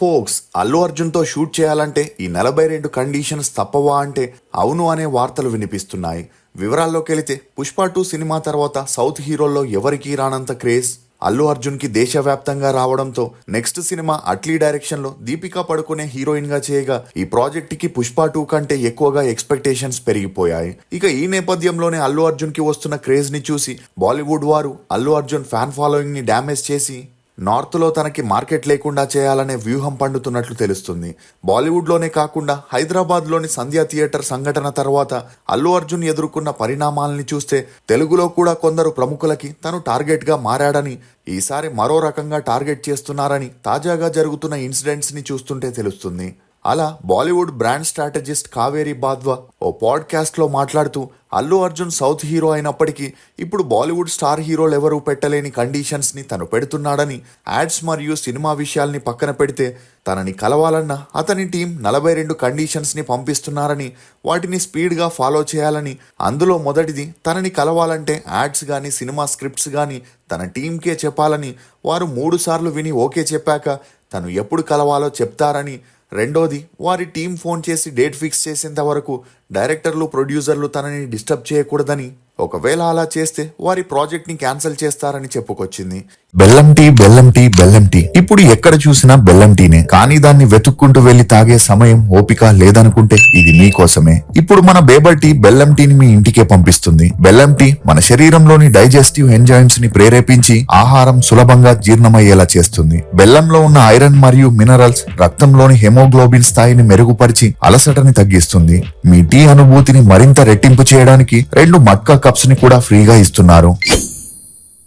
Folks Allu అర్జున్తో shoot చేయాలంటే ఈ 42 conditions తప్పవా అంటే అవును అనే వార్తలు వినిపిస్తున్నాయి. వివరాల్లోకి వెళితే పుష్ప 2 సినిమా తర్వాత సౌత్ హీరోల్లో ఎవరికీ రానంత క్రేజ్ అల్లు అర్జున్కి దేశవ్యాప్తంగా రావడంతో నెక్స్ట్ సినిమా అట్లీ డైరెక్షన్లో దీపికా పడుకునే హీరోయిన్గా చేయగా ఈ ప్రాజెక్ట్కి పుష్ప 2 కంటే ఎక్కువగా ఎక్స్పెక్టేషన్స్ పెరిగిపోయాయి. ఇక ఈ నేపథ్యంలోనే అల్లు అర్జున్కి వస్తున్న క్రేజ్ని చూసి బాలీవుడ్ వారు అల్లు అర్జున్ ఫ్యాన్ ఫాలోయింగ్ని డ్యామేజ్ చేసి నార్త్లో తనకి మార్కెట్ లేకుండా చేయాలనే వ్యూహం పండుతున్నట్లు తెలుస్తుంది. బాలీవుడ్లోనే కాకుండా హైదరాబాద్లోని సంధ్యా థియేటర్ సంఘటన తర్వాత అల్లు అర్జున్ ఎదుర్కొన్న పరిణామాలని చూస్తే తెలుగులో కూడా కొందరు ప్రముఖులకి తను టార్గెట్గా మారాడని, ఈసారి మరో రకంగా టార్గెట్ చేస్తున్నారని తాజాగా జరుగుతున్న ఇన్సిడెంట్స్ని చూస్తుంటే తెలుస్తుంది. అలా బాలీవుడ్ బ్రాండ్ స్ట్రాటజిస్ట్ కావేరి బాద్వా ఓ పాడ్కాస్ట్లో మాట్లాడుతూ అల్లు అర్జున్ సౌత్ హీరో అయినప్పటికీ ఇప్పుడు బాలీవుడ్ స్టార్ హీరోలు ఎవరూ పెట్టలేని కండిషన్స్ని తను పెడుతున్నాడని, యాడ్స్ మరియు సినిమా విషయాల్ని పక్కన పెడితే తనని కలవాలన్న అతని టీం 42 కండిషన్స్ని పంపిస్తున్నారని, వాటిని స్పీడ్గా ఫాలో చేయాలని, అందులో మొదటిది తనని కలవాలంటే యాడ్స్ కానీ సినిమా స్క్రిప్ట్స్ కానీ తన టీంకే చెప్పాలని, వారు 3 సార్లు విని ఓకే చెప్పాక తను ఎప్పుడు కలవాలో చెప్తారని, రెండోది వారి టీం ఫోన్ చేసి డేట్ ఫిక్స్ చేసేంత వరకు డైరెక్టర్లు ప్రొడ్యూసర్లు తనని డిస్టర్బ్ చేయకూడదని, ఒకవేళ అలా చేస్తే వారి ప్రాజెక్ట్ని క్యాన్సిల్ చేస్తారని చెప్పుకొచ్చింది. బెల్లం టీ బెల్లం టీ బెల్లం టీ ఇప్పుడు ఎక్కడ చూసినా బెల్లం టీనే. కానీ దాన్ని వెతుక్కుంటూ వెళ్లి తాగే సమయం ఓపిక లేదనుకుంటే ఇది మీకోసమే. ఇప్పుడు మన బేబర్ టీ బెల్లం టీని మీ ఇంటికే పంపిస్తుంది. బెల్లం టీ మన శరీరంలోని డైజెస్టివ్ ఎంజైమ్స్ ని ప్రేరేపించి ఆహారం సులభంగా జీర్ణమయ్యేలా చేస్తుంది. బెల్లంలో ఉన్న ఐరన్ మరియు మినరల్స్ రక్తంలోని హెమోగ్లోబిన్ స్థాయిని మెరుగుపరిచి అలసటని తగ్గిస్తుంది. మీ టీ అనుభూతిని మరింత రెట్టింపు చేయడానికి 2 మట్కా కప్స్ ని కూడా ఫ్రీగా ఇస్తున్నారు.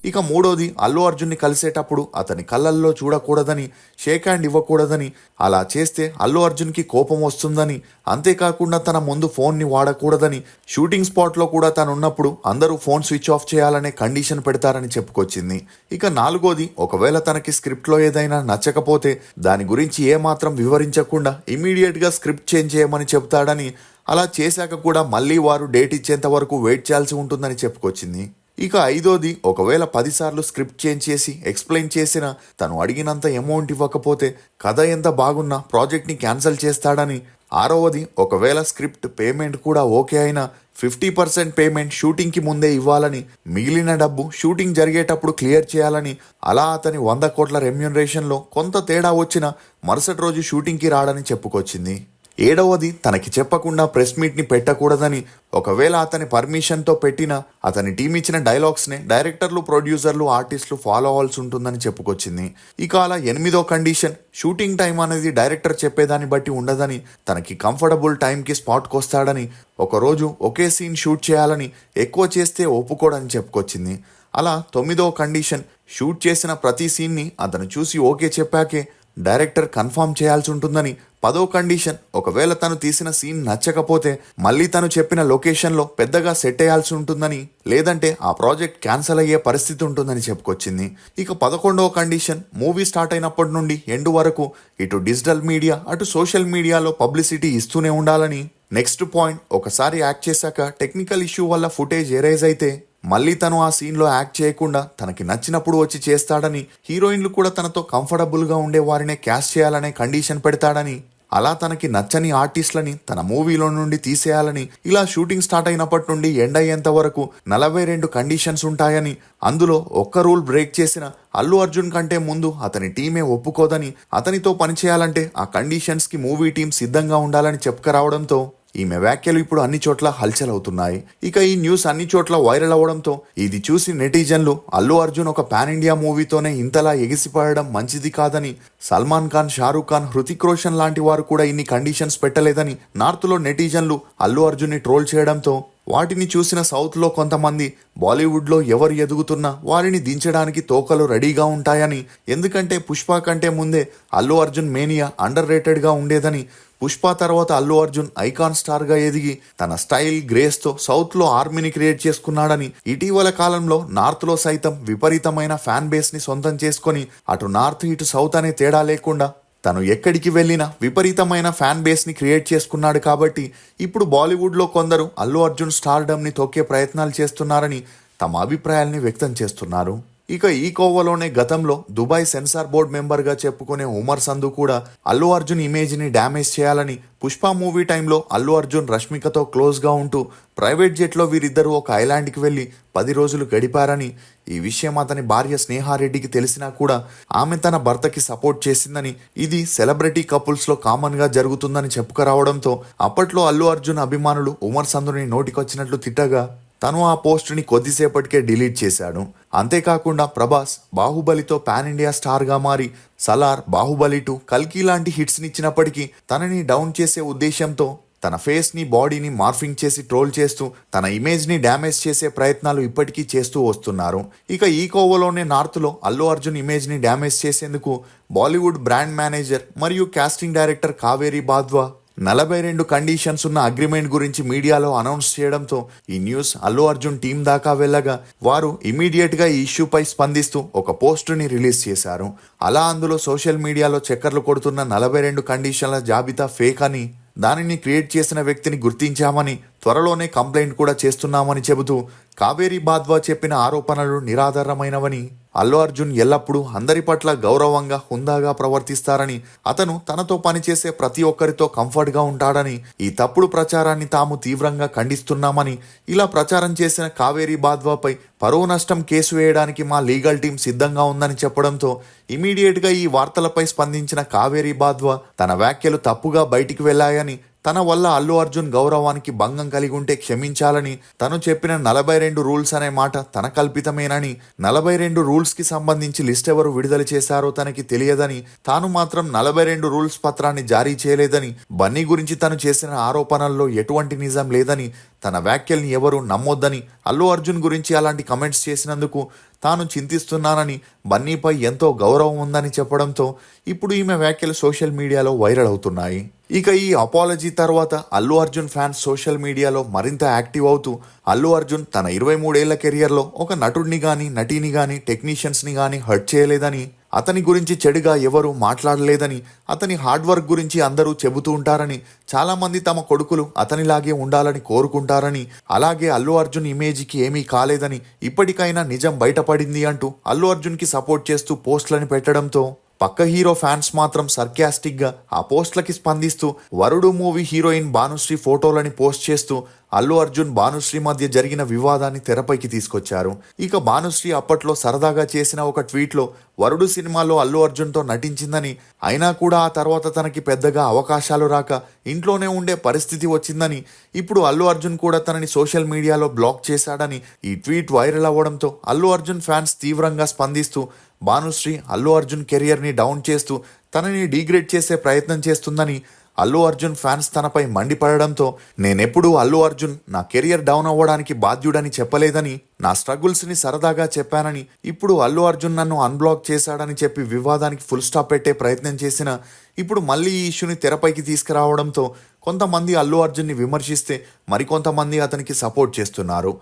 ఇక మూడోది అల్లు అర్జున్ని కలిసేటప్పుడు అతని కళ్ళల్లో చూడకూడదని, షేక్ హ్యాండ్ ఇవ్వకూడదని, అలా చేస్తే అల్లు అర్జున్కి కోపం వస్తుందని, అంతేకాకుండా తన ముందు ఫోన్ని వాడకూడదని, షూటింగ్ స్పాట్లో కూడా తనున్నప్పుడు అందరూ ఫోన్ స్విచ్ ఆఫ్ చేయాలనే కండిషన్ పెడతారని చెప్పుకొచ్చింది. ఇక నాలుగోది ఒకవేళ తనకి స్క్రిప్ట్లో ఏదైనా నచ్చకపోతే దాని గురించి ఏమాత్రం వివరించకుండా ఇమీడియట్గా స్క్రిప్ట్ చేంజ్ చేయమని చెప్తాడని, అలా చేశాక కూడా మళ్ళీ వారు డేట్ ఇచ్చేంత వరకు వెయిట్ చేయాల్సి ఉంటుందని చెప్పుకొచ్చింది. ఇక ఐదోది ఒకవేళ 10 సార్లు స్క్రిప్ట్ చేంజ్ చేసి ఎక్స్ప్లెయిన్ చేసినా తను అడిగినంత అమౌంట్ ఇవ్వకపోతే కథ ఎంత బాగున్నా ప్రాజెక్ట్ని క్యాన్సిల్ చేస్తాడని, ఆరవది ఒకవేళ స్క్రిప్ట్ పేమెంట్ కూడా ఓకే అయినా 50% పేమెంట్ షూటింగ్కి ముందే ఇవ్వాలని, మిగిలిన డబ్బు షూటింగ్ జరిగేటప్పుడు క్లియర్ చేయాలని, అలా అతని 100 కోట్ల రెమ్యూనరేషన్లో కొంత తేడా వచ్చినా మరుసటి రోజు షూటింగ్కి రాడని చెప్పుకొచ్చింది. ఏడవది తనకి చెప్పకుండా ప్రెస్ మీట్ని పెట్టకూడదని, ఒకవేళ అతని పర్మిషన్తో పెట్టినా అతని టీం ఇచ్చిన డైలాగ్స్నే డైరెక్టర్లు ప్రొడ్యూసర్లు ఆర్టిస్టులు ఫాలో అవ్వాల్సి ఉంటుందని చెప్పుకొచ్చింది. ఇక అలా 8వ కండిషన్ షూటింగ్ టైం అనేది డైరెక్టర్ చెప్పేదాన్ని బట్టి ఉండదని, తనకి కంఫర్టబుల్ టైంకి స్పాట్కి వస్తాడని, ఒకరోజు ఒకే సీన్ షూట్ చేయాలని, ఎక్కువ చేస్తే ఒప్పుకోడని చెప్పుకొచ్చింది. అలా 9వ కండిషన్ షూట్ చేసిన ప్రతి సీన్ని అతను చూసి ఓకే చెప్పాకే డైరెక్టర్ కన్ఫర్మ్ చేయాల్సి ఉంటుందని, 10వ కండిషన్ ఒకవేళ తను తీసిన సీన్ నచ్చకపోతే మళ్ళీ తను చెప్పిన లొకేషన్లో పెద్దగా సెట్ అయ్యాల్సి ఉంటుందని, లేదంటే ఆ ప్రాజెక్ట్ క్యాన్సిల్ అయ్యే పరిస్థితి ఉంటుందని చెప్పుకొచ్చింది. ఇక 11వ కండిషన్ మూవీ స్టార్ట్ అయినప్పటి నుండి ఎండ్ వరకు ఇటు డిజిటల్ మీడియా అటు సోషల్ మీడియాలో పబ్లిసిటీ ఇస్తూనే ఉండాలని, నెక్స్ట్ పాయింట్ ఒకసారి యాక్ట్ చేశాక టెక్నికల్ ఇష్యూ వల్ల ఫుటేజ్ ఎరేజ్ అయితే మళ్ళీ తను ఆ సీన్లో యాక్ట్ చేయకుండా తనకి నచ్చినప్పుడు వచ్చి చేస్తాడని, హీరోయిన్లు కూడా తనతో కంఫర్టబుల్గా ఉండే వారినే క్యాస్ట్ చేయాలనే కండిషన్ పెడతాడని, అలా తనకి నచ్చని ఆర్టిస్టులని తన మూవీలో నుండి తీసేయాలని, ఇలా షూటింగ్ స్టార్ట్ అయినప్పటి నుండి ఎండ్ అయ్యేంత వరకు 42 కండిషన్స్ ఉంటాయని, అందులో ఒక్క రూల్ బ్రేక్ చేసిన అల్లు అర్జున్ కంటే ముందు అతని టీమే ఒప్పుకోదని, అతనితో పనిచేయాలంటే ఆ కండిషన్స్కి మూవీ టీం సిద్ధంగా ఉండాలని చెప్పుకరావడంతో ఈమె వ్యాఖ్యలు ఇప్పుడు అన్ని చోట్ల హల్చల్ అవుతున్నాయి. ఇక ఈ న్యూస్ అన్ని చోట్ల వైరల్ అవ్వడంతో ఇది చూసి నెటిజన్లు అల్లు అర్జున్ ఒక పాన్ ఇండియా మూవీతోనే ఇంతలా ఎగిసిపడడం మంచిది కాదని, సల్మాన్ ఖాన్, షారూక్ ఖాన్, హృతిక్ రోషన్ లాంటి వారు కూడా ఇన్ని కండిషన్స్ పెట్టలేదని నార్త్లో నెటిజన్లు అల్లు అర్జున్ని ట్రోల్ చేయడంతో వాటిని చూసిన సౌత్లో కొంతమంది బాలీవుడ్లో ఎవరు ఎదుగుతున్నా వారిని దించడానికి తోకలు రెడీగా ఉంటాయని, ఎందుకంటే పుష్ప కంటే ముందే అల్లు అర్జున్ మేనియా అండర్ రేటెడ్గా ఉండేదని, పుష్ప తర్వాత అల్లు అర్జున్ ఐకాన్ స్టార్గా ఎదిగి తన స్టైల్ గ్రేస్తో సౌత్లో ఆర్మీని క్రియేట్ చేసుకున్నాడని, ఇటీవల కాలంలో నార్త్లో సైతం విపరీతమైన ఫ్యాన్ బేస్ని సొంతం చేసుకొని అటు నార్త్ ఇటు సౌత్ అనే తేడా లేకుండా తను ఎక్కడికి వెళ్ళినా విపరీతమైన ఫ్యాన్ బేస్ని క్రియేట్ చేసుకున్నాడు. కాబట్టి ఇప్పుడు బాలీవుడ్లో కొందరు అల్లు అర్జున్ స్టార్డమ్ని తొక్కే ప్రయత్నాలు చేస్తున్నారని తమ అభిప్రాయాల్ని వ్యక్తం చేస్తున్నారు. ఇక ఈ కోవలోనే గతంలో దుబాయ్ సెన్సార్ బోర్డ్ మెంబర్గా చెప్పుకునే ఉమర్ సంధు కూడా అల్లు అర్జున్ ఇమేజ్ని డ్యామేజ్ చేయాలని పుష్ప మూవీ టైంలో అల్లు అర్జున్ రష్మికతో క్లోజ్గా ఉంటూ ప్రైవేట్ జెట్లో వీరిద్దరూ ఒక ఐలాండ్కి వెళ్ళి 10 రోజులు గడిపారని, ఈ విషయం అతని భార్య స్నేహారెడ్డికి తెలిసినా కూడా ఆమె తన భర్తకి సపోర్ట్ చేసిందని, ఇది సెలబ్రిటీ కపుల్స్లో కామన్గా జరుగుతుందని చెప్పుకురావడంతో అప్పట్లో అల్లు అర్జున్ అభిమానులు ఉమర్ సంధుని నోటికొచ్చినట్లు తిట్టగా తను ఆ పోస్ట్ని కొద్దిసేపటికే డిలీట్ చేశాడు. అంతేకాకుండా ప్రభాస్ బాహుబలితో పాన్ ఇండియా స్టార్గా మారి సలార్, బాహుబలి 2, కల్కి లాంటి హిట్స్ని ఇచ్చినప్పటికీ తనని డౌన్ చేసే ఉద్దేశంతో తన ఫేస్ని, బాడీని మార్ఫింగ్ చేసి ట్రోల్ చేస్తూ తన ఇమేజ్ని డ్యామేజ్ చేసే ప్రయత్నాలు ఇప్పటికీ చేస్తూ వస్తున్నారు. ఇక ఈ కోవలోనే నార్త్లో అల్లు అర్జున్ ఇమేజ్ని డ్యామేజ్ చేసేందుకు బాలీవుడ్ బ్రాండ్ మేనేజర్ మరియు కాస్టింగ్ డైరెక్టర్ కావేరీ బాద్వా 42 కండిషన్స్ ఉన్న అగ్రిమెంట్ గురించి మీడియాలో అనౌన్స్ చేయడంతో ఈ న్యూస్ అల్లు అర్జున్ టీం దాకా వెళ్ళగా వారు ఇమీడియట్గా ఈ ఇష్యూపై స్పందిస్తూ ఒక పోస్టుని రిలీజ్ చేశారు. అలా అందులో సోషల్ మీడియాలో చక్కర్లు కొడుతున్న 42 కండిషన్ల జాబితా ఫేక్ అని, దానిని క్రియేట్ చేసిన వ్యక్తిని గుర్తించామని, త్వరలోనే కంప్లైంట్ కూడా చేస్తున్నామని చెబుతూ కావేరీ బాద్వా చెప్పిన ఆరోపణలు నిరాధారమైనవని, అల్లు అర్జున్ ఎల్లప్పుడూ అందరి పట్ల గౌరవంగా, హుందాగా ప్రవర్తిస్తారని, అతను తనతో పనిచేసే ప్రతి ఒక్కరితో కంఫర్ట్గా ఉంటాడని, ఈ తప్పుడు ప్రచారాన్ని తాము తీవ్రంగా ఖండిస్తున్నామని, ఇలా ప్రచారం చేసిన కావేరీ బాద్వాపై పరువు నష్టం కేసు వేయడానికి మా లీగల్ టీం సిద్ధంగా ఉందని చెప్పడంతో ఇమీడియట్గా ఈ వార్తలపై స్పందించిన కావేరీ బాద్వా తన వ్యాఖ్యలు తప్పుగా బయటికి వెళ్లాయని, తన వల్ల అల్లు అర్జున్ గౌరవానికి భంగం కలిగి ఉంటే క్షమించాలని, తను చెప్పిన 42 రూల్స్ అనే మాట తన కల్పితమేనని, 42 రూల్స్కి సంబంధించి లిస్ట్ ఎవరు విడుదల చేశారో తనకి తెలియదని, తాను మాత్రం 42 రూల్స్ పత్రాన్ని జారీ చేయలేదని, బన్నీ గురించి తను చేసిన ఆరోపణల్లో ఎటువంటి నిజం లేదని, తన వ్యాఖ్యల్ని ఎవరు నమ్మొద్దని, అల్లు అర్జున్ గురించి అలాంటి కమెంట్స్ చేసినందుకు తాను చింతిస్తున్నానని, బన్నీపై ఎంతో గౌరవం ఉందని చెప్పడంతో ఇప్పుడు ఈమె వ్యాఖ్యలు సోషల్ మీడియాలో వైరల్ అవుతున్నాయి. ఇక ఈ అపాలజీ తర్వాత అల్లు అర్జున్ ఫ్యాన్స్ సోషల్ మీడియాలో మరింత యాక్టివ్ అవుతూ అల్లు అర్జున్ తన 23 ఏళ్ల కెరియర్లో ఒక నటుడిని కానీ, నటిని కానీ, టెక్నీషియన్స్ని కానీ హర్ట్ చేయలేదని, అతని గురించి చెడుగా ఎవరూ మాట్లాడలేదని, అతని హార్డ్ వర్క్ గురించి అందరూ చెబుతూ ఉంటారని, చాలామంది తమ కొడుకులు అతనిలాగే ఉండాలని కోరుకుంటారని, అలాగే అల్లు అర్జున్ ఇమేజ్కి ఏమీ కాలేదని, ఇప్పటికైనా నిజం బయటపడింది అంటూ అల్లు అర్జున్కి సపోర్ట్ చేస్తూ పోస్టులని పెట్టడంతో పక్క హీరో ఫ్యాన్స్ మాత్రం సర్కాస్టిక్గా ఆ పోస్టులకి స్పందిస్తూ వరుడు మూవీ హీరోయిన్ భానుశ్రీ ఫోటోలని పోస్ట్ చేస్తూ అల్లు అర్జున్, భానుశ్రీ మధ్య జరిగిన వివాదాన్ని తెరపైకి తీసుకొచ్చారు. ఇక భానుశ్రీ అప్పట్లో సరదాగా చేసిన ఒక ట్వీట్లో వరుడు సినిమాలో అల్లు అర్జున్తో నటించిందని, అయినా కూడా ఆ తర్వాత తనకి పెద్దగా అవకాశాలు రాక ఇంట్లోనే ఉండే పరిస్థితి వచ్చిందని, ఇప్పుడు అల్లు అర్జున్ కూడా తనని సోషల్ మీడియాలో బ్లాక్ చేశాడని ఈ ట్వీట్ వైరల్ అవ్వడంతో అల్లు అర్జున్ ఫ్యాన్స్ తీవ్రంగా స్పందిస్తూ భానుశ్రీ అల్లు అర్జున్ కెరియర్ని డౌన్ చేస్తూ తనని డీగ్రేడ్ చేసే ప్రయత్నం చేస్తుందని, అల్లు అర్జున్ ఫ్యాన్స్ తనపై మండిపడడంతో నేనెప్పుడూ అల్లు అర్జున్ నా కెరియర్ డౌన్ అవ్వడానికి బాధ్యుడని చెప్పలేదని, నా స్ట్రగుల్స్ని సరదాగా చెప్పానని, ఇప్పుడు అల్లు అర్జున్ నన్ను అన్బ్లాక్ చేశాడని చెప్పి వివాదానికి ఫుల్ స్టాప్ పెట్టే ప్రయత్నం చేసిన, ఇప్పుడు మళ్ళీ ఈ ఇష్యూని తెరపైకి తీసుకురావడంతో కొంతమంది అల్లు అర్జున్ని విమర్శిస్తే మరికొంతమంది అతనికి సపోర్ట్ చేస్తున్నారు.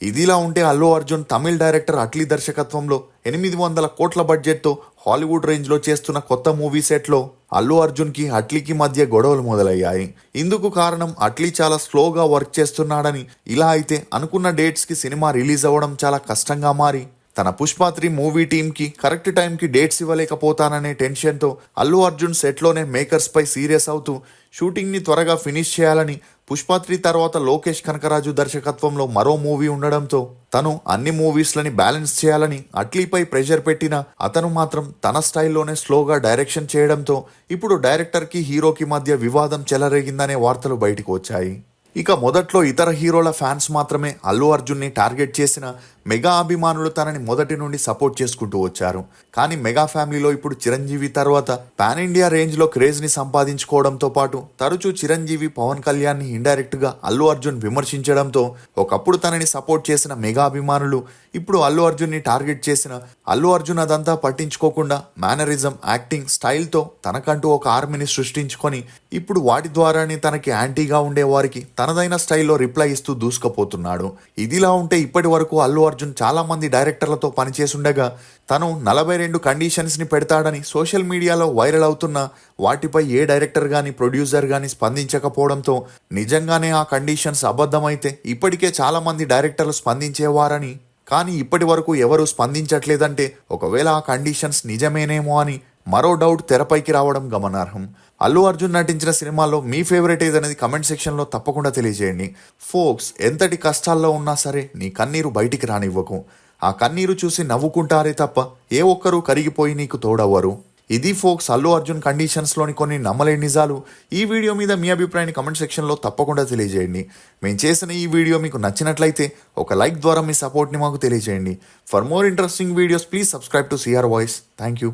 ఇదిలా ఉంటే అల్లు అర్జున్ తమిళ్ డైరెక్టర్ అట్లీ దర్శకత్వంలో 800 కోట్ల బడ్జెట్తో హాలీవుడ్ రేంజ్లో చేస్తున్న కొత్త మూవీ సెట్లో అల్లు అర్జున్కి అట్లీకి మధ్య గొడవలు మొదలయ్యాయి. ఇందుకు కారణం అట్లీ చాలా స్లోగా వర్క్ చేస్తున్నాడని, ఇలా అయితే అనుకున్న డేట్స్కి సినిమా రిలీజ్ అవ్వడం చాలా కష్టంగా మారి తన పుష్ప 3 మూవీ టీంకి కరెక్ట్ టైంకి డేట్స్ ఇవ్వలేకపోతాననే టెన్షన్తో అల్లు అర్జున్ సెట్లోనే మేకర్స్పై సీరియస్ అవుతూ షూటింగ్ని త్వరగా ఫినిష్ చేయాలని, పుష్ప 3 తర్వాత లోకేష్ కనకరాజు దర్శకత్వంలో మరో మూవీ ఉండడంతో తను అన్ని మూవీస్లని బ్యాలెన్స్ చేయాలని అట్లీపై ప్రెషర్ పెట్టినా అతను మాత్రం తన స్టైల్లోనే స్లోగా డైరెక్షన్ చేయడంతో ఇప్పుడు డైరెక్టర్కి హీరోకి మధ్య వివాదం చెలరేగిందనే వార్తలు బయటకు వచ్చాయి. ఇక మొదట్లో ఇతర హీరోల ఫ్యాన్స్ మాత్రమే అల్లు అర్జున్ని టార్గెట్ చేసిన మెగా అభిమానులు తనని మొదటి నుండి సపోర్ట్ చేసుకుంటూ వచ్చారు. కానీ మెగా ఫ్యామిలీలో ఇప్పుడు చిరంజీవి తర్వాత పాన్ ఇండియా రేంజ్లో క్రేజ్ని సంపాదించుకోవడంతో పాటు తరచూ చిరంజీవి, పవన్ కళ్యాణ్ని ఇండైరెక్ట్గా అల్లు అర్జున్ విమర్శించడంతో ఒకప్పుడు తనని సపోర్ట్ చేసిన మెగా అభిమానులు ఇప్పుడు అల్లు అర్జున్ని టార్గెట్ చేసిన, అల్లు అర్జున్ అదంతా పట్టించుకోకుండా మేనరిజం, యాక్టింగ్ స్టైల్తో తనకంటూ ఒక ఆర్మీని సృష్టించుకొని ఇప్పుడు వాటి ద్వారానే తనకి యాంటీగా ఉండే వారికి తనదైన స్టైల్లో రిప్లై ఇస్తూ దూసుకుపోతున్నాడు. ఇదిలా ఉంటే ఇప్పటి వరకు అల్లు అర్జున్ చాలా మంది డైరెక్టర్లతో పనిచేస్తుండగా తను 42 కండిషన్స్ని పెడతాడని సోషల్ మీడియాలో వైరల్ అవుతున్న వాటిపై ఏ డైరెక్టర్ కానీ, ప్రొడ్యూసర్ కానీ స్పందించకపోవడంతో నిజంగానే ఆ కండిషన్స్ అబద్ధమైతే ఇప్పటికే చాలా మంది డైరెక్టర్లు స్పందించేవారని, కానీ ఇప్పటి వరకు ఎవరు స్పందించట్లేదంటే ఒకవేళ ఆ కండిషన్స్ నిజమేనేమో అని మరో డౌట్ తెరపైకి రావడం గమనార్హం. అల్లు అర్జున్ నటించిన సినిమాలో మీ ఫేవరెట్ ఏదనేది కమెంట్ సెక్షన్లో తప్పకుండా తెలియజేయండి. ఫోక్స్, ఎంతటి కష్టాల్లో ఉన్నా సరే నీ కన్నీరు బయటికి రానివ్వకు. ఆ కన్నీరు చూసి నవ్వుకుంటారే తప్ప ఏ ఒక్కరూ కరిగిపోయి నీకు తోడవ్వరు. ఇది ఫోక్స్ అల్లు అర్జున్ కండిషన్స్లోని కొన్ని నమ్మలేని నిజాలు. ఈ వీడియో మీద మీ అభిప్రాయాన్ని కమెంట్ సెక్షన్లో తప్పకుండా తెలియజేయండి. మేము చేసిన ఈ వీడియో మీకు నచ్చినట్లయితే ఒక లైక్ ద్వారా మీ సపోర్ట్ని మాకు తెలియజేయండి. For more interesting videos please subscribe to CR voice. Thank you.